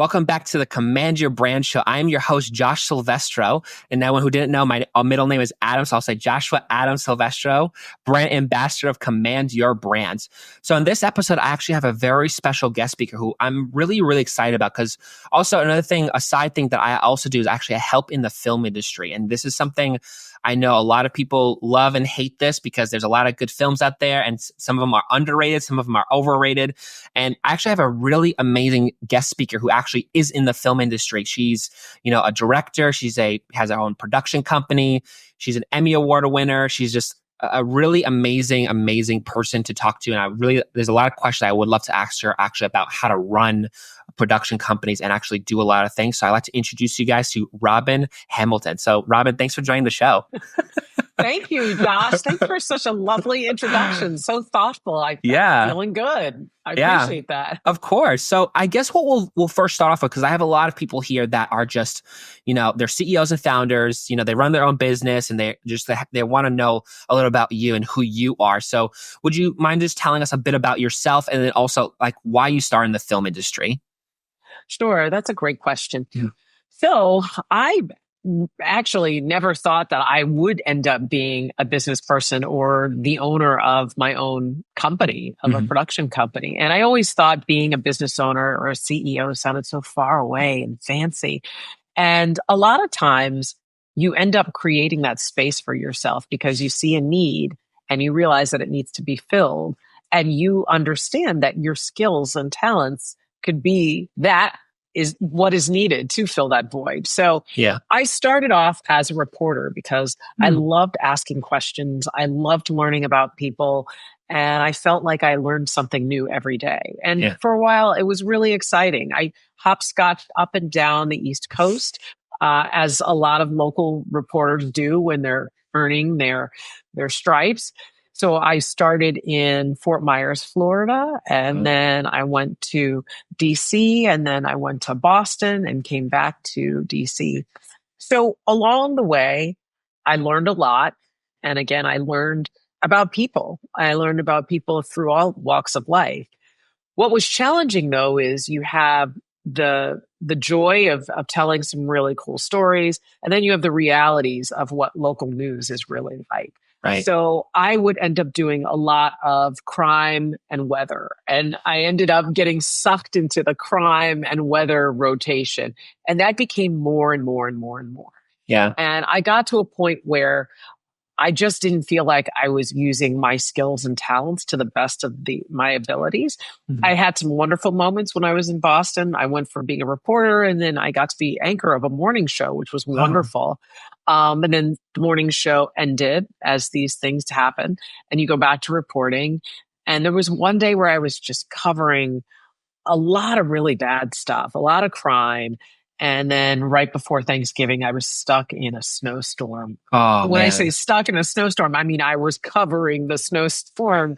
welcome back to the Command Your Brand Show. I am your host, Josh Silvestro. And anyone who didn't know, my middle name is Adam, so I'll say Joshua Adam Silvestro, brand ambassador of Command Your Brands. So in this episode, I actually have a very special guest speaker who I'm really, really excited about, because also another thing, a side thing that I also do is actually I help in the film industry. And this is something I know a lot of people love and hate this, because there's a lot of good films out there, and some of them are underrated, some of them are overrated. And I actually have a really amazing guest speaker who actually is in the film industry. She's, a director. Has her own production company. She's an Emmy Award winner. She's just a really amazing person to talk to. And there's a lot of questions I would love to ask her actually about how to run production companies and actually do a lot of things. So I'd like to introduce you guys to Robin Hamilton. So Robin, thanks for joining the show. Thank you, Josh. Thanks for such a lovely introduction. So thoughtful. I'm feeling good. I appreciate that. Of course. So I guess what we'll first start off with, because I have a lot of people here that are just, they're CEOs and founders, they run their own business, and they want to know a little about you and who you are. So would you mind just telling us a bit about yourself, and then also like why you started in the film industry? Sure. That's a great question. Yeah. So I actually never thought that I would end up being a business person or the owner of my own company, of a production company. And I always thought being a business owner or a CEO sounded so far away and fancy. And a lot of times you end up creating that space for yourself because you see a need and you realize that it needs to be filled. And you understand that your skills and talents could be that is what is needed to fill that void. So I started off as a reporter because I loved asking questions. I loved learning about people. And I felt like I learned something new every day. And for a while, it was really exciting. I hopscotched up and down the East Coast, as a lot of local reporters do when they're earning their stripes. So I started in Fort Myers, Florida, and then I went to DC, and then I went to Boston and came back to DC. So along the way, I learned a lot. And again, I learned about people. I learned about people through all walks of life. What was challenging, though, is you have the joy of telling some really cool stories, and then you have the realities of what local news is really like. Right. So I would end up doing a lot of crime and weather. And I ended up getting sucked into the crime and weather rotation. And that became more and more and more and more. Yeah. And I got to a point where I just didn't feel like I was using my skills and talents to the best of my abilities. I had some wonderful moments when I was in Boston. I went from being a reporter, and then I got to be anchor of a morning show, which was wonderful. And then the morning show ended, as these things happen, and you go back to reporting. And there was one day where I was just covering a lot of really bad stuff, a lot of crime. And then right before Thanksgiving, I was stuck in a snowstorm. When I say stuck in a snowstorm, I mean I was covering the snowstorm.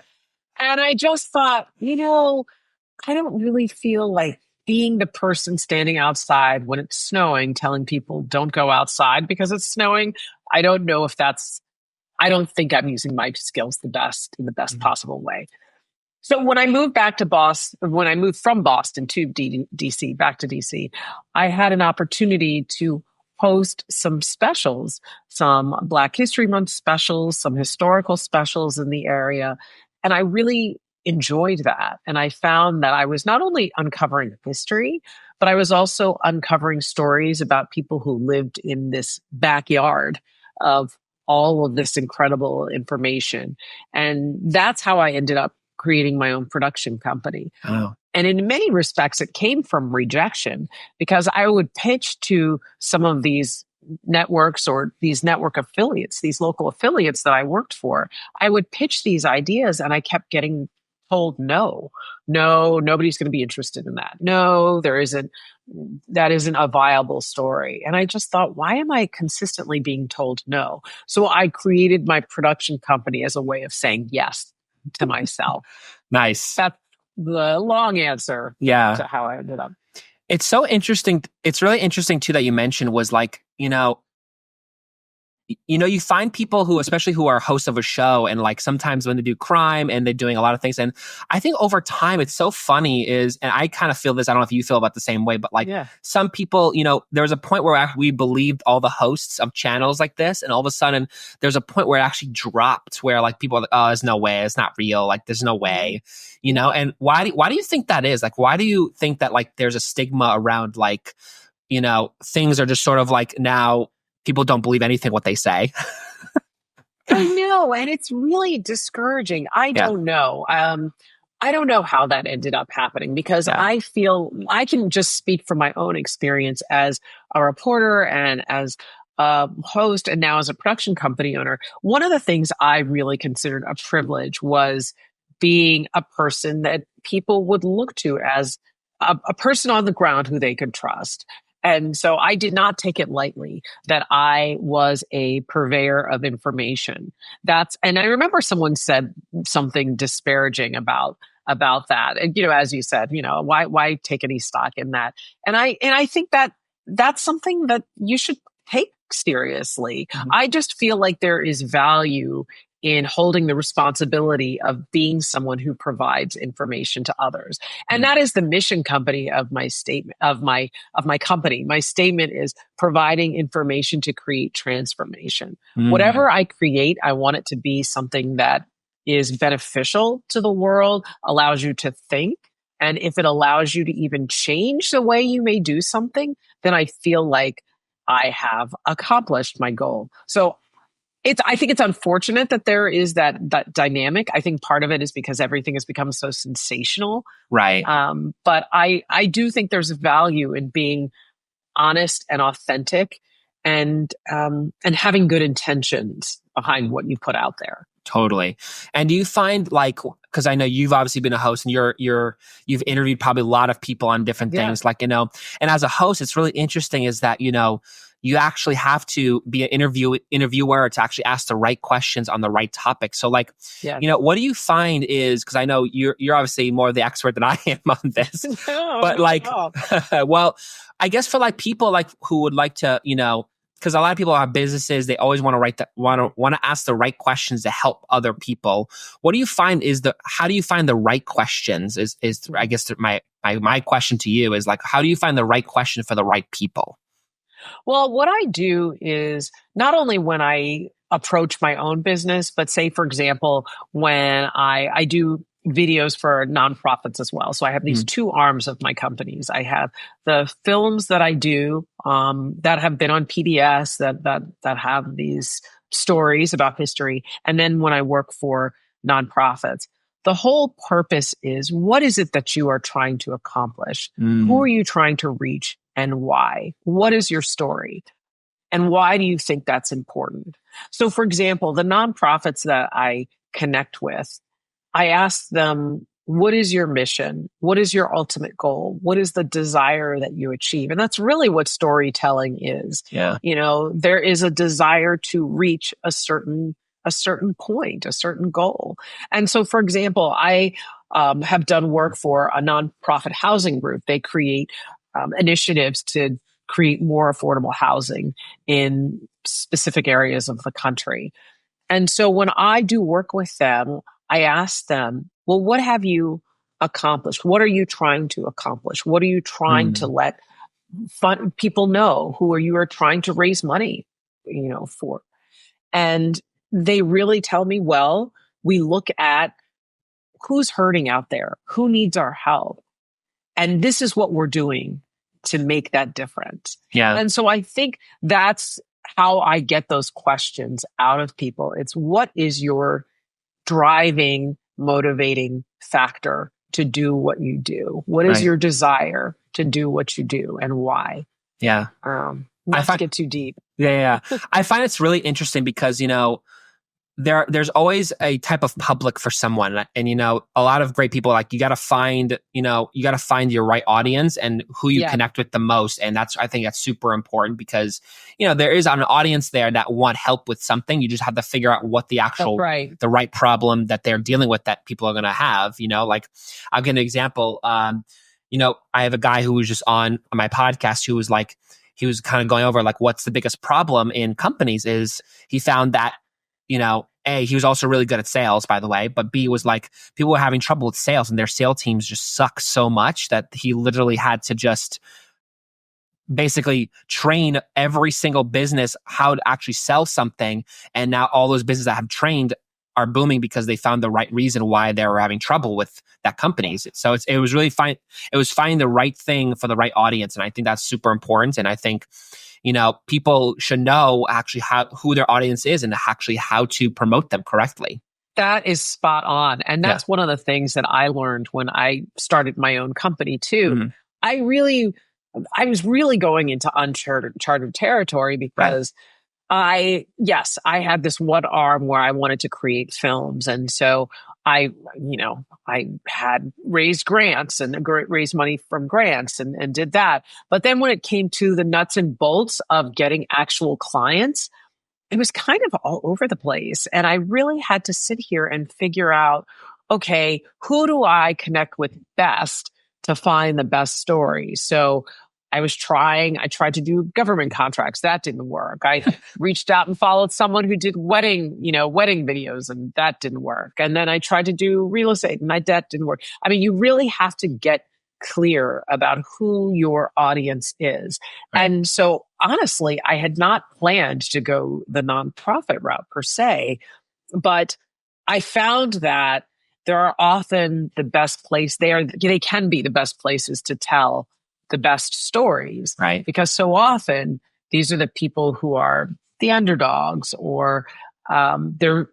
And I just thought, I don't really feel like being the person standing outside when it's snowing, telling people don't go outside because it's snowing. I don't know if I don't think I'm using my skills in the best possible way. So when I moved back to Boston, when I moved from Boston to DC, back to DC, I had an opportunity to host some specials, some Black History Month specials, some historical specials in the area. And I really enjoyed that. And I found that I was not only uncovering history, but I was also uncovering stories about people who lived in this backyard of all of this incredible information. And that's how I ended up creating my own production company. Oh. And in many respects, it came from rejection, because I would pitch to some of these networks or these network affiliates, these local affiliates that I worked for. I would pitch these ideas and I kept getting told, no, nobody's going to be interested in that. No, that isn't a viable story. And I just thought, why am I consistently being told no? So I created my production company as a way of saying yes to myself. Nice. That's the long answer to how I ended up. It's so interesting. It's really interesting too that you mentioned was like, you find people who, especially who are hosts of a show, and like sometimes when they do crime and they're doing a lot of things. And I think over time, it's so funny and I kind of feel this, I don't know if you feel about the same way, but like some people, there was a point where we believed all the hosts of channels like this. And all of a sudden there's a point where it actually dropped, where like people are like, oh, there's no way, it's not real. Like there's no way, and why do you think that is? Like, why do you think that like there's a stigma around like, things are just sort of like now people don't believe anything what they say? I know. And it's really discouraging. I don't know. I don't know how that ended up happening, because I feel I can just speak from my own experience as a reporter and as a host and now as a production company owner. One of the things I really considered a privilege was being a person that people would look to as a person on the ground who they could trust. And so I did not take it lightly that I was a purveyor of information. And I remember someone said something disparaging about that. And, as you said, why take any stock in that? And I think that that's something that you should take seriously. Mm-hmm. I just feel like there is value in holding the responsibility of being someone who provides information to others. And that is the mission company of my statement, of my company. My statement is providing information to create transformation. Whatever I create, I want it to be something that is beneficial to the world, allows you to think. And if it allows you to even change the way you may do something, then I feel like I have accomplished my goal. So I think it's unfortunate that there is that dynamic. I think part of it is because everything has become so sensational. Right. But I do think there's value in being honest and authentic and having good intentions behind what you put out there. Totally. And do you find like, because I know you've obviously been a host and you've interviewed probably a lot of people on different things, like, and as a host, it's really interesting is that, you actually have to be an interviewer to actually ask the right questions on the right topic. So like, what do you find is, because I know you're obviously more the expert than I am on this, but like, well, I guess for like people like who would like to, because a lot of people have businesses, they always want to want to ask the right questions to help other people. What do you find how do you find the right questions is I guess my question to you is like, how do you find the right question for the right people? Well, what I do is not only when I approach my own business, but say, for example, when I do videos for nonprofits as well. So I have these two arms of my companies. I have the films that I do that have been on PBS that have these stories about history. And then when I work for nonprofits, the whole purpose is, what is it that you are trying to accomplish? Who are you trying to reach? And why? What is your story? And why do you think that's important? So, for example, the nonprofits that I connect with, I ask them, what is your mission? What is your ultimate goal? What is the desire that you achieve? And that's really what storytelling is. Yeah. There is a desire to reach a certain point, a certain goal. And so, for example, I have done work for a nonprofit housing group. They create initiatives to create more affordable housing in specific areas of the country. And so when I do work with them, I ask them, well, what have you accomplished? What are you trying to accomplish? What are you trying to let people know who you are trying to raise money, for? And they really tell me, well, we look at who's hurting out there, who needs our help. And this is what we're doing to make that difference. Yeah. And so I think that's how I get those questions out of people. It's, what is your driving, motivating factor to do what you do? What is your desire to do what you do, and why? Yeah. Not to get too deep. Yeah. I find it's really interesting because, there's always a type of public for someone. And, a lot of great people, like you got to find your right audience and who you connect with the most. And I think that's super important because, there is an audience there that want help with something. You just have to figure out what the actual, the right problem that they're dealing with that people are going to have, like I'll give an example. I have a guy who was just on my podcast who was like, he was kind of going over like what's the biggest problem in companies is he found that, A, he was also really good at sales, by the way, but B was like people were having trouble with sales and their sales teams just suck so much that he literally had to just basically train every single business how to actually sell something. And now all those businesses that have trained are booming because they found the right reason why they were having trouble with that companies. So it was really fine. It was finding the right thing for the right audience. And I think that's super important. And I think, people should know actually who their audience is and actually how to promote them correctly. That is spot on. And that's one of the things that I learned when I started my own company too. Mm-hmm. I was really going into uncharted territory because I had this one arm where I wanted to create films. And so I had raised grants and raised money from grants and did that. But then when it came to the nuts and bolts of getting actual clients, it was kind of all over the place. And I really had to sit here and figure out, okay, who do I connect with best to find the best story? So I tried to do government contracts. That didn't work. I reached out and followed someone who did wedding videos, and that didn't work. And then I tried to do real estate and that didn't work. I mean, you really have to get clear about who your audience is. Right. And so honestly, I had not planned to go the nonprofit route per se, but I found that there are often the best place they can be the best places to tell the best stories, right? Because so often these are the people who are the underdogs, or their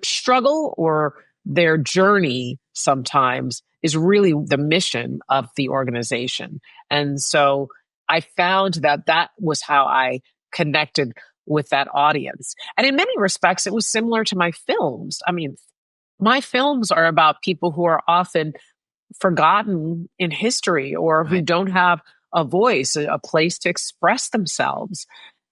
struggle or their journey sometimes is really the mission of the organization. And so I found that was how I connected with that audience. And in many respects, it was similar to my films. I mean, my films are about people who are often forgotten in history or who don't have a voice, a place to express themselves.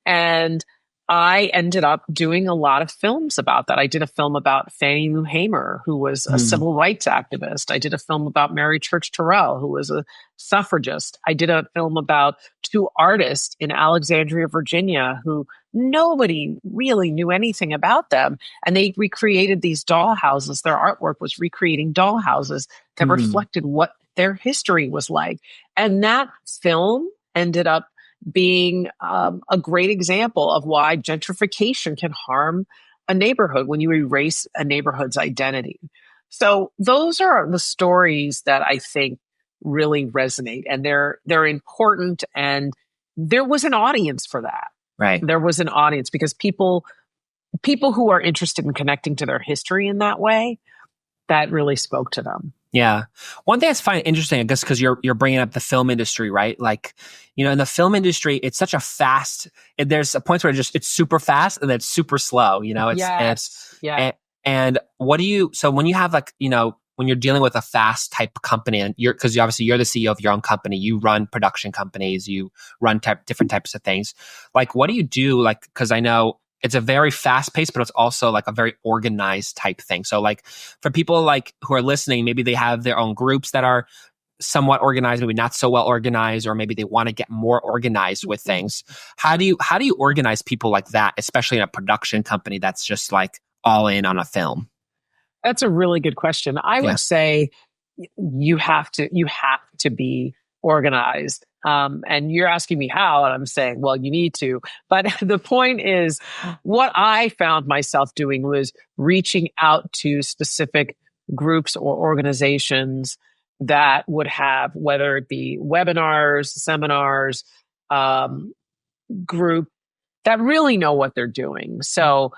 And I ended up doing a lot of films about that. I did a film about Fannie Lou Hamer, who was a civil rights activist. I did a film about Mary Church Terrell, who was a suffragist. I did a film about two artists in Alexandria, Virginia, who nobody really knew anything about them. And they recreated these doll houses. Their artwork was recreating doll houses that reflected what their history was like. And that film ended up being a great example of why gentrification can harm a neighborhood when you erase a neighborhood's identity. So those are the stories that I think really resonate, and they're important. And there was an audience for that. Right. There was an audience because people who are interested in connecting to their history in that way, that really spoke to them. Yeah. One thing I find interesting, I guess, because you're bringing up the film industry, right? Like, in the film industry, it's such a fast, there's a point where it's super fast and then it's super slow, And what do you, so when you have when you're dealing with a fast type company and because obviously you're the CEO of your own company, you run production companies, you run different types of things. Like, what do you do? Like, because I know it's a very fast paced, but it's also like a very organized type thing. So like for people who are listening, maybe they have their own groups that are somewhat organized, maybe not so well organized, or maybe they want to get more organized with things. How do you organize people like that, especially in a production company that's just like all in on a film? That's a really good question. I would say you have to be organized. And you're asking me how, and I'm saying, well, you need to. But the point is, what I found myself doing was reaching out to specific groups or organizations that would have, whether it be webinars, seminars, group that really know what they're doing. So,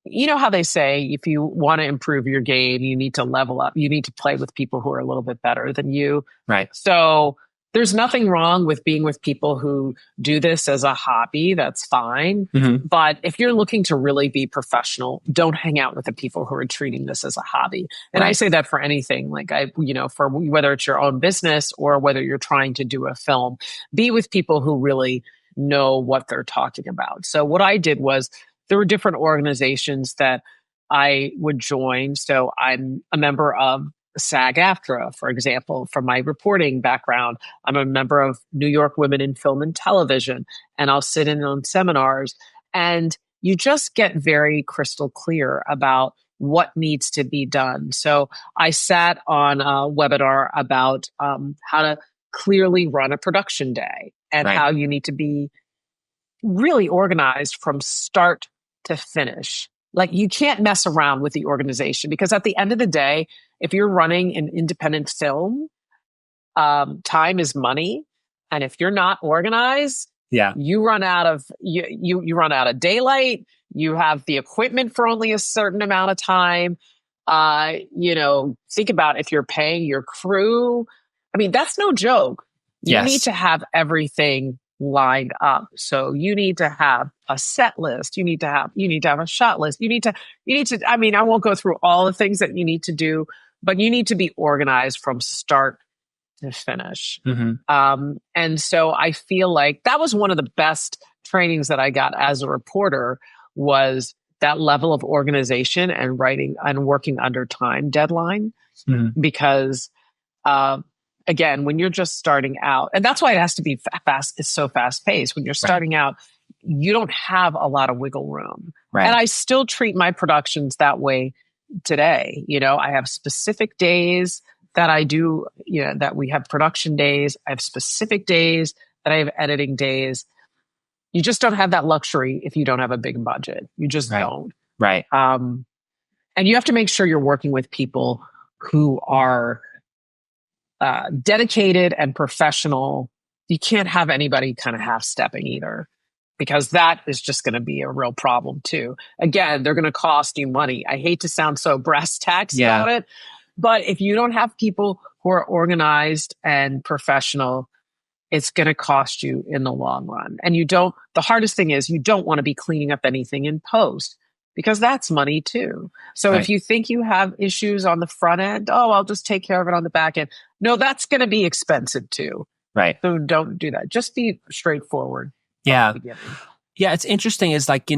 you know how they say, if you want to improve your game, you need to level up. You need to play with people who are a little bit better than you. Right. So there's nothing wrong with being with people who do this as a hobby. That's fine. Mm-hmm. But if you're looking to really be professional, don't hang out with the people who are treating this as a hobby. And right. I say that for anything, for whether it's your own business or whether you're trying to do a film, be with people who really know what they're talking about. So what I did was, there were different organizations that I would join. So I'm a member of SAG-AFTRA, for example, from my reporting background. I'm a member of New York Women in Film and Television, and I'll sit in on seminars, and you just get very crystal clear about what needs to be done. So I sat on a webinar about how to clearly run a production day and Right. how you need to be really organized from start to finish. Like, you can't mess around with the organization, because at the end of the day, if you're running an independent film, time is money. And if you're not organized, Yeah. you run out of you run out of daylight. You have the equipment for only a certain amount of time. Think about if you're paying your crew. I mean, that's no joke. You Yes. need to have everything lined up. So you need to have a set list. You need to have a shot list. You need to, I mean, I won't go through all the things that you need to do, but you need to be organized from start to finish. And so I feel like that was one of the best trainings that I got as a reporter, was that level of organization and writing and working under time deadline. Because, again, when you're just starting out, and that's why it has to be fast. It's so fast paced. When you're starting out, you don't have a lot of wiggle room. Right. And I still treat my productions that way today. I have specific days that I do, that we have production days. I have specific days that I have editing days. You just don't have that luxury if you don't have a big budget. You just don't. Right. And you have to make sure you're working with people who are dedicated and professional. You can't have anybody kind of half-stepping either, because that is just going to be a real problem too. Again, they're going to cost you money. I hate to sound so brass tacks about it, but if you don't have people who are organized and professional, it's going to cost you in the long run. And the hardest thing is, you don't want to be cleaning up anything in post, because that's money too. So if you think you have issues on the front end, I'll just take care of it on the back end. No, that's going to be expensive too. Right. So don't do that. Just be straightforward. Yeah. Yeah. It's interesting is like,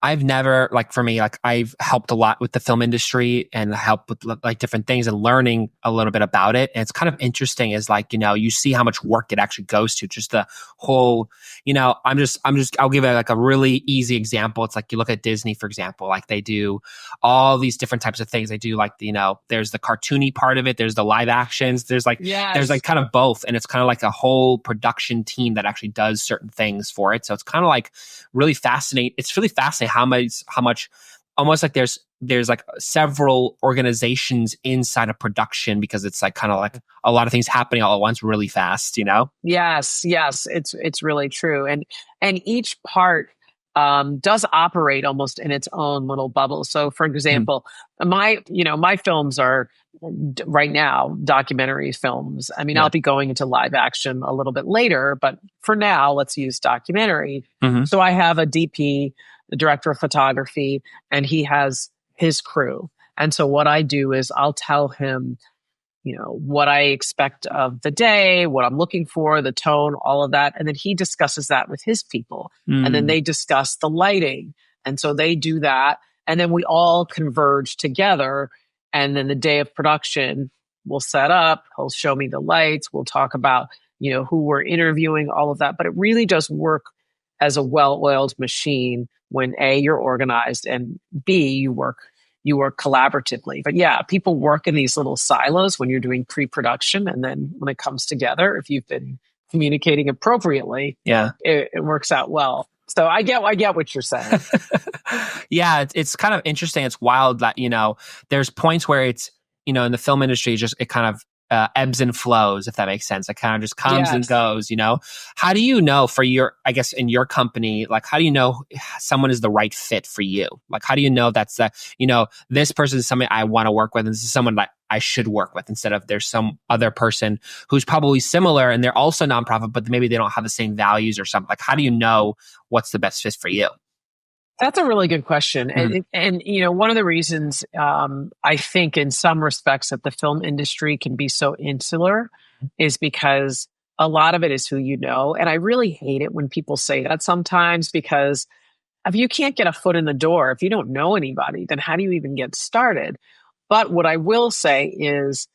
I've never, like, for me, like, I've helped a lot with the film industry and helped with like different things and learning a little bit about it. And it's kind of interesting is like, you see how much work it actually goes to, just the whole, I'll give it like a really easy example. It's like, you look at Disney, for example, like they do all these different types of things. They do like, there's the cartoony part of it. There's the live actions. There's like, there's like kind of both. And it's kind of like a whole production team that actually does certain things for it. So it's kind of like really fascinating. It's really fascinating how much almost like there's like several organizations inside of production, because it's like kind of like a lot of things happening all at once really fast, Yes, it's really true. And each part does operate almost in its own little bubble. So for example, my films are right now documentary films. I mean, I'll be going into live action a little bit later, but for now, let's use documentary. So I have a DP, the director of photography, and he has his crew. And so what I do is I'll tell him, what I expect of the day, what I'm looking for, the tone, all of that. And then he discusses that with his people. And then they discuss the lighting. And so they do that. And then we all converge together. And then the day of production, we'll set up, he'll show me the lights. We'll talk about, who we're interviewing, all of that. But it really does work as a well-oiled machine when A, you're organized, and B, you work collaboratively. But yeah, people work in these little silos when you're doing pre-production. And then when it comes together, if you've been communicating appropriately, it works out well. So I get what you're saying. Yeah, it's kind of interesting. It's wild that, there's points where it's, in the film industry, it kind of ebbs and flows, if that makes sense. It kind of just comes and goes, How do you know I guess in your company, like, how do you know someone is the right fit for you? Like, how do you know that's this person is somebody I want to work with, and this is someone that I should work with, instead of there's some other person who's probably similar and they're also nonprofit, but maybe they don't have the same values or something. Like, how do you know what's the best fit for you? That's a really good question. And one of the reasons I think in some respects that the film industry can be so insular is because a lot of it is who you know. And I really hate it when people say that sometimes, because if you can't get a foot in the door, if you don't know anybody, then how do you even get started? But what I will say is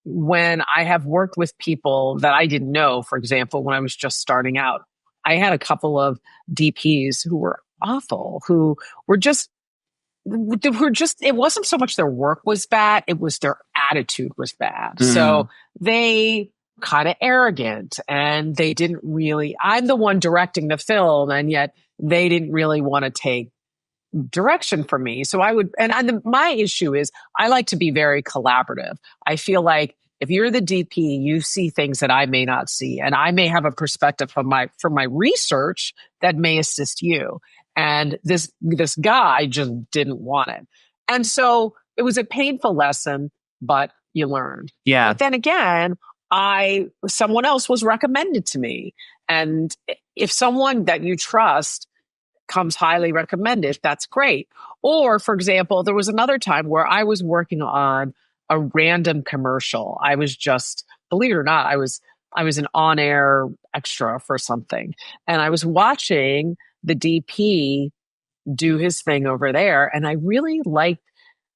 when I have worked with people that I didn't know, for example, when I was just starting out, I had a couple of DPs who were awful, who were just it wasn't so much their work was bad, it was their attitude was bad. So they kind of arrogant, and they didn't really, I'm the one directing the film, and yet they didn't really want to take direction from me. So my issue is I like to be very collaborative. I feel like if you're the DP, you see things that I may not see, and I may have a perspective from my research that may assist you. And this guy just didn't want it. And so it was a painful lesson, but you learned. Yeah. But then again, someone else was recommended to me. And if someone that you trust comes highly recommended, that's great. Or, for example, there was another time where I was working on a random commercial. I was just, believe it or not, I was an on-air extra for something. And I was watching the DP do his thing over there, and I really liked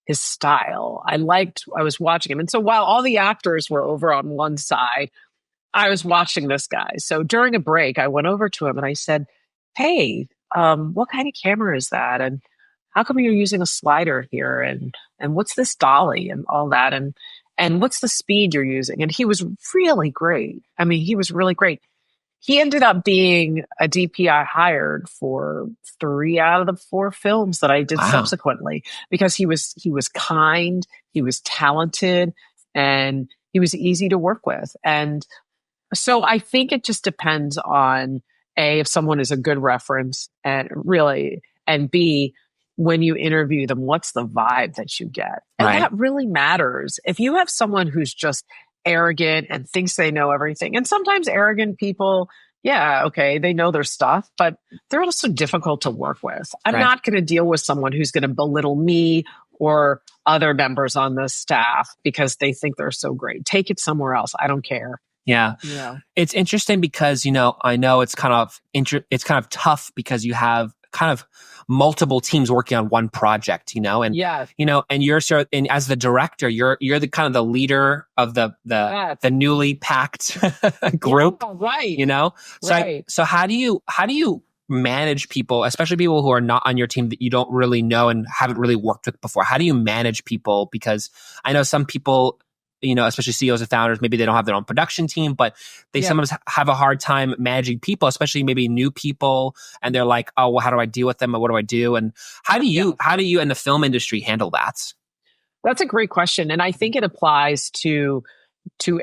his style. I was watching him. And so while all the actors were over on one side, I was watching this guy. So during a break, I went over to him and I said, "Hey, what kind of camera is that? And how come you're using a slider here? And what's this dolly and all that? And what's the speed you're using?" And he was really great. I mean, he was really great. He ended up being a DP I hired for 3 out of the 4 films that I did subsequently, because he was kind, he was talented, and he was easy to work with. And so I think it just depends on A, if someone is a good reference, and B, when you interview them, what's the vibe that you get? And that really matters. If you have someone who's just arrogant and thinks they know everything, and sometimes arrogant people, they know their stuff, but they're also difficult to work with. I'm not going to deal with someone who's going to belittle me or other members on the staff because they think they're so great. Take it somewhere else. I don't care. Yeah. It's interesting because, I know it's kind of tough because you have kind of multiple teams working on one project, and and you're and as the director, you're the kind of the leader of the newly packed group, So how do you manage people, especially people who are not on your team that you don't really know and haven't really worked with before? How do you manage people? Because I know some people, especially CEOs and founders, maybe they don't have their own production team, but they sometimes have a hard time managing people, especially maybe new people. And they're like, "Oh, well, how do I deal with them? Or what do I do?" And how do you in the film industry handle that? That's a great question. And I think it applies to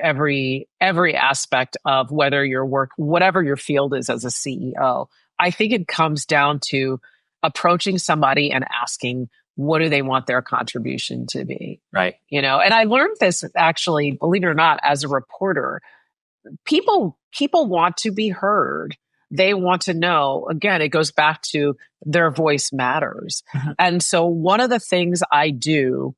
every aspect of whether whatever your field is as a CEO. I think it comes down to approaching somebody and asking, what do they want their contribution to be? Right. And I learned this actually, believe it or not, as a reporter. People want to be heard. They want to know, again, it goes back to their voice matters. Mm-hmm. And so one of the things I do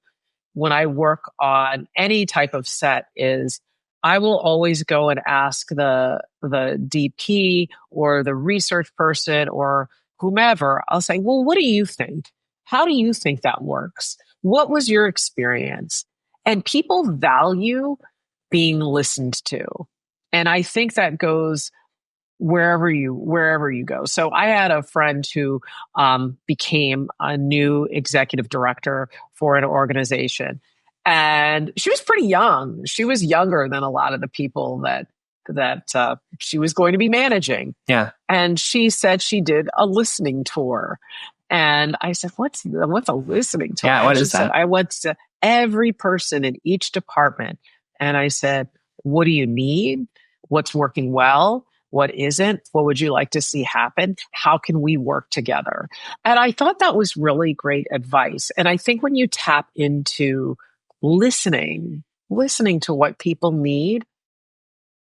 when I work on any type of set is I will always go and ask the DP or the research person or whomever. I'll say, "Well, what do you think? How do you think that works? What was your experience?" And people value being listened to. And I think that goes wherever you go. So I had a friend who became a new executive director for an organization. And she was pretty young. She was younger than a lot of the people that she was going to be managing. Yeah. And she said she did a listening tour. And I said, what's a listening tour? Yeah, what is that? I went to every person in each department. And I said, what do you need? What's working well? What isn't? What would you like to see happen? How can we work together? And I thought that was really great advice. And I think when you tap into listening to what people need,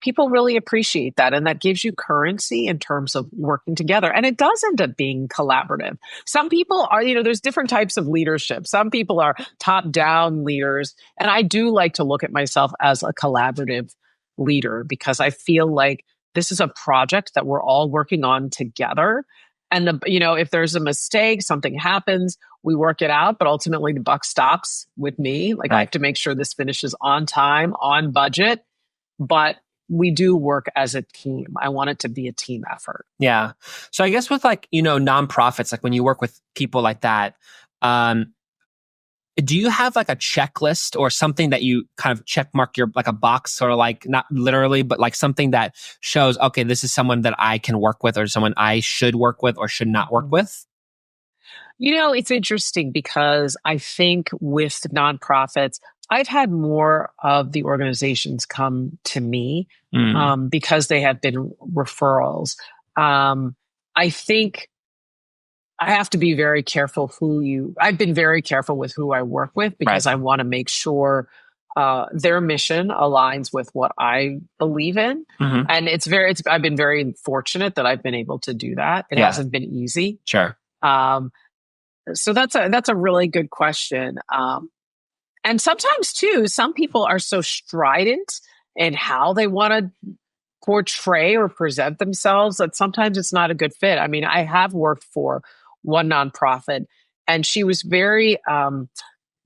people really appreciate that. And that gives you currency in terms of working together. And it does end up being collaborative. Some people are, there's different types of leadership. Some people are top-down leaders. And I do like to look at myself as a collaborative leader because I feel like this is a project that we're all working on together. And if there's a mistake, something happens, we work it out, but ultimately the buck stops with me. Like, I have to make sure this finishes on time, on budget, but we do work as a team. I want it to be a team effort. Yeah. So I guess with nonprofits, like when you work with people like that, do you have like a checklist or something that you kind of check mark like a box, sort of like, not literally, but like something that shows, okay, this is someone that I can work with or someone I should work with or should not work with? It's interesting because I think with nonprofits, I've had more of the organizations come to me because they have been referrals. I think I have to be very careful I've been very careful with who I work with because I want to make sure their mission aligns with what I believe in. And I've been very fortunate that I've been able to do that. It hasn't been easy. Sure. So that's a really good question. And sometimes too, some people are so strident in how they want to portray or present themselves that sometimes it's not a good fit. I mean, I have worked for one nonprofit and she was very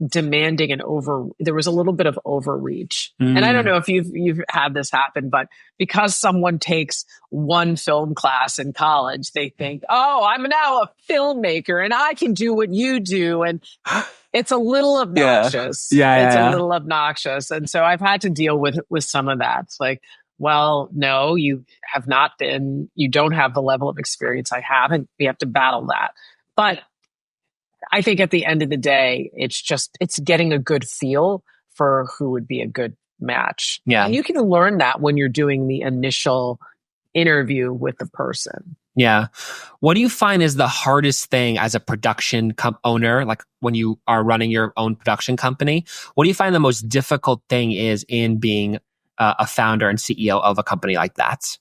demanding and there was a little bit of overreach. And I don't know if you've had this happen, but because someone takes one film class in college, they think, oh, I'm now a filmmaker and I can do what you do. And it's a little obnoxious. It's a little obnoxious. And so I've had to deal with some of that. It's like, well, no, you don't have the level of experience I have, and we have to battle that. But I think at the end of the day, it's getting a good feel for who would be a good match. Yeah. And you can learn that when you're doing the initial interview with the person. Yeah. What do you find is the hardest thing as a production owner, like when you are running your own production company? What do you find the most difficult thing is in being a founder and CEO of a company like that?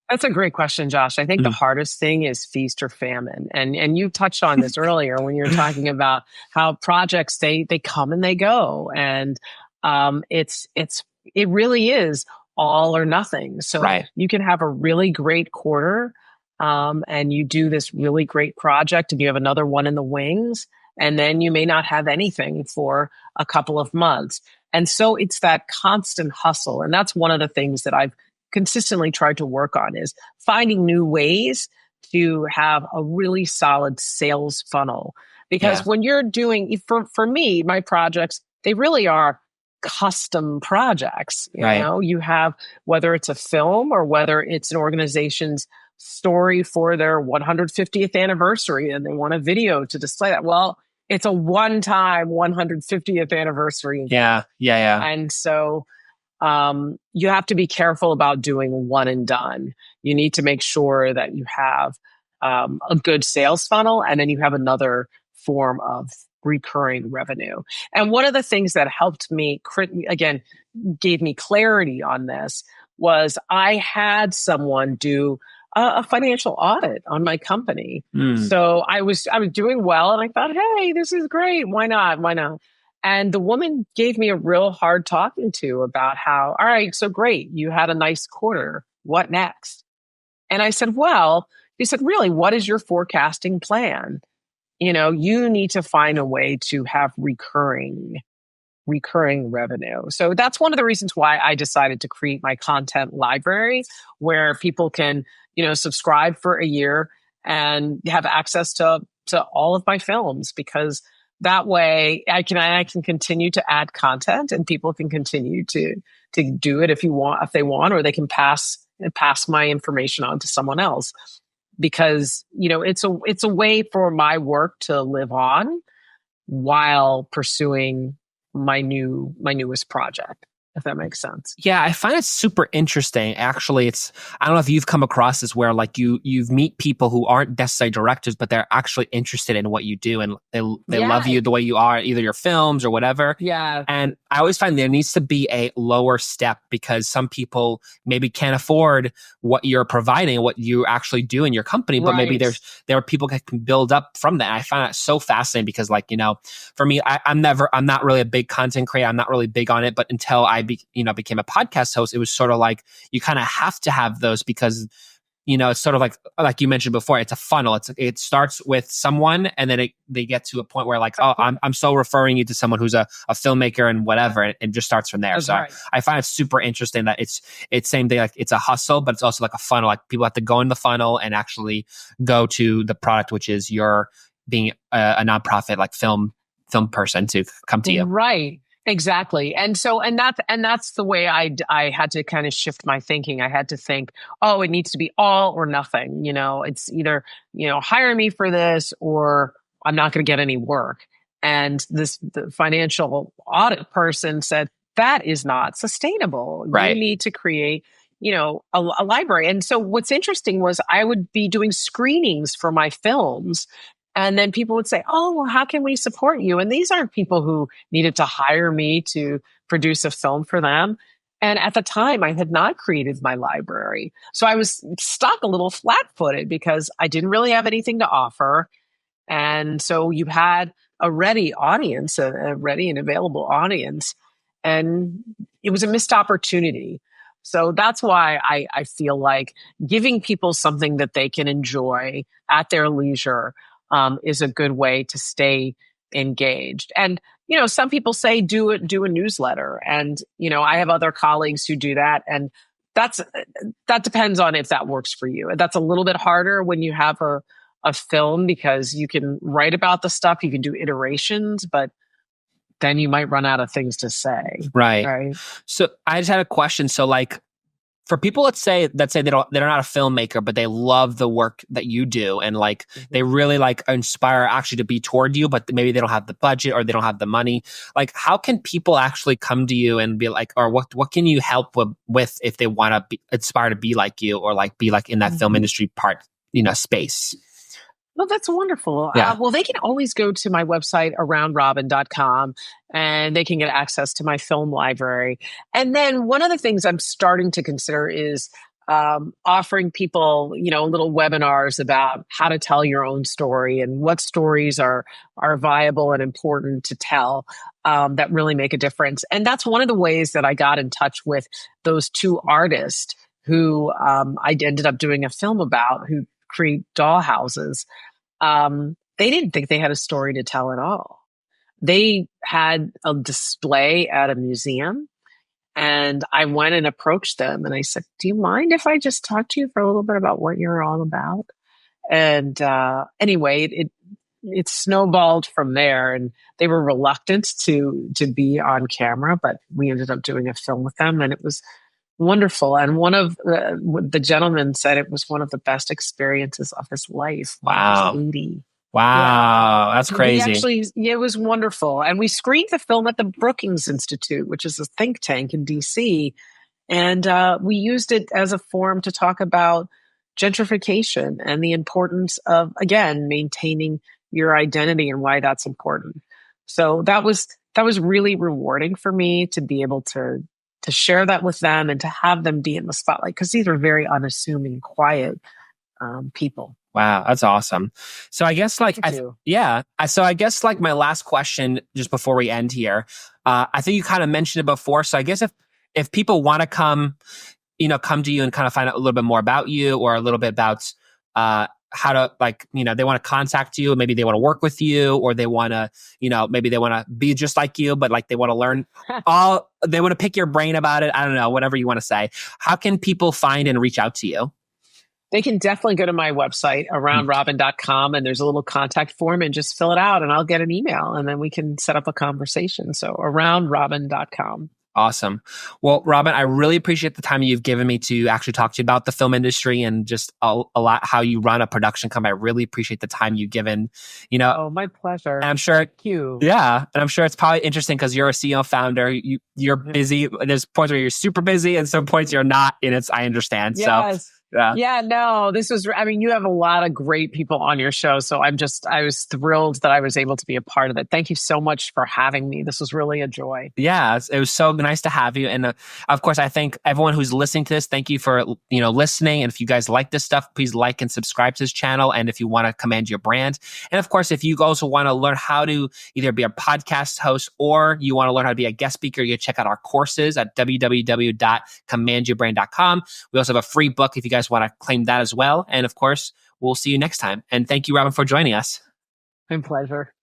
That's a great question, Josh. I think the hardest thing is feast or famine. And you touched on this earlier when you were talking about how projects, they come and they go. And it really is all or nothing. So you can have a really great quarter and you do this really great project and you have another one in the wings, and then you may not have anything for a couple of months. And so it's that constant hustle. And that's one of the things that I've consistently tried to work on, is finding new ways to have a really solid sales funnel. Because when you're doing, for me, my projects, they really are custom projects. You know, you have, whether it's a film or whether it's an organization's story for their 150th anniversary and they want a video to display that. Well, it's a one-time 150th anniversary. Yeah. And so you have to be careful about doing one and done. You need to make sure that you have a good sales funnel, and then you have another form of recurring revenue. And one of the things that helped me, again, gave me clarity on this, was I had someone do a financial audit on my company. So I was doing well, and I thought, hey, this is great. Why not? And the woman gave me a real hard talking to about how, all right, so great, you had a nice quarter. What next? And I said, well, she said, really, what is your forecasting plan? You need to find a way to have recurring revenue. So that's one of the reasons why I decided to create my content library, where people can, subscribe for a year and have access to all of my films, because that way I can continue to add content and people can continue to do it if they want, or they can pass my information on to someone else, because, it's a way for my work to live on while pursuing my newest project, if that makes sense. Yeah, I find it super interesting. Actually, I don't know if you've come across this, where like you meet people who aren't necessarily directors, but they're actually interested in what you do, and they love you the way you are, either your films or whatever. Yeah. And I always find there needs to be a lower step, because some people maybe can't afford what you're providing, what you actually do in your company, but maybe there are people that can build up from that. And I find that so fascinating, because for me, I'm not really a big content creator. I'm not really big on it, but until I became a podcast host, it was sort of like you kind of have to have those, because it's sort of like you mentioned before, it's a funnel. It starts with someone, and then they get to a point where like, oh, I'm so referring you to someone who's a filmmaker and whatever, and just starts from there. That's so right. I find it super interesting that it's same thing. Like it's a hustle, but it's also like a funnel. Like people have to go in the funnel and actually go to the product, which is your being a nonprofit like film person to come to you. Right. Exactly. And that's the way I had to kind of shift my thinking. I had to think, oh, it needs to be all or nothing. It's either, hire me for this or I'm not going to get any work. And the financial audit person said, that is not sustainable. Right. You need to create, a library. And so what's interesting was I would be doing screenings for my films. And then people would say, oh, well, how can we support you? And these aren't people who needed to hire me to produce a film for them. And at the time, I had not created my library. So I was stuck a little flat-footed because I didn't really have anything to offer. And so you had a ready audience, a ready and available audience. And it was a missed opportunity. So that's why I feel like giving people something that they can enjoy at their leisure is a good way to stay engaged. And, some people say do a newsletter. And, I have other colleagues who do that. And that depends on if that works for you. That's a little bit harder when you have a film because you can write about the stuff, you can do iterations, but then you might run out of things to say. Right. So I just had a question. So like, for people that say they're not a filmmaker, but they love the work that you do, and like they really like inspire actually to be toward you, but maybe they don't have the budget or they don't have the money. Like, how can people actually come to you and be like, or what can you help with if they want to be inspired to be like you or like be like in that film industry space? Well, that's wonderful. Yeah. Well, they can always go to my website, aroundrobin.com, and they can get access to my film library. And then one of the things I'm starting to consider is offering people, little webinars about how to tell your own story and what stories are viable and important to tell that really make a difference. And that's one of the ways that I got in touch with those two artists who I ended up doing a film about, who create doll houses. They didn't think they had a story to tell at all. They had a display at a museum, and I went and approached them and I said, do you mind if I just talk to you for a little bit about what you're all about? And anyway, it snowballed from there, and they were reluctant to be on camera, but we ended up doing a film with them, and it was wonderful. And one of the gentlemen said it was one of the best experiences of his life. Wow. He was 80. Wow. Yeah. That's crazy. It was wonderful. And we screened the film at the Brookings Institute, which is a think tank in DC. And we used it as a forum to talk about gentrification and the importance of, again, maintaining your identity and why that's important. So that was really rewarding for me to be able to share that with them and to have them be in the spotlight, because these are very unassuming, quiet people. Wow, that's awesome. So I guess like, so I guess like my last question, just before we end here, I think you kind of mentioned it before. So I guess if people want to come to you and kind of find out a little bit more about you, or a little bit about how to they want to contact you, maybe they want to work with you, or they want to, maybe they want to be just like you, but like they want to learn they want to pick your brain about it. I don't know, whatever you want to say. How can people find and reach out to you? They can definitely go to my website, aroundrobin.com, and there's a little contact form, and just fill it out and I'll get an email and then we can set up a conversation. So aroundrobin.com. Awesome. Well, Robin, I really appreciate the time you've given me to actually talk to you about the film industry and just a lot how you run a production company. I really appreciate the time you've given. Oh, my pleasure. And I'm sure. Thank you. Yeah, and I'm sure it's probably interesting because you're a CEO founder. You're busy. There's points where you're super busy, and some points you're not. And I understand. Yes. So. Yeah. Yeah, no, you have a lot of great people on your show. So I was thrilled that I was able to be a part of it. Thank you so much for having me. This was really a joy. Yeah, it was so nice to have you. And of course, I thank everyone who's listening to this. Thank you for, listening. And if you guys like this stuff, please like and subscribe to this channel. And if you want to command your brand. And of course, if you also want to learn how to either be a podcast host or you want to learn how to be a guest speaker, you can check out our courses at www.commandyourbrand.com. We also have a free book if you guys guys want to claim that as well. And of course, we'll see you next time. And thank you, Robin, for joining us. My pleasure.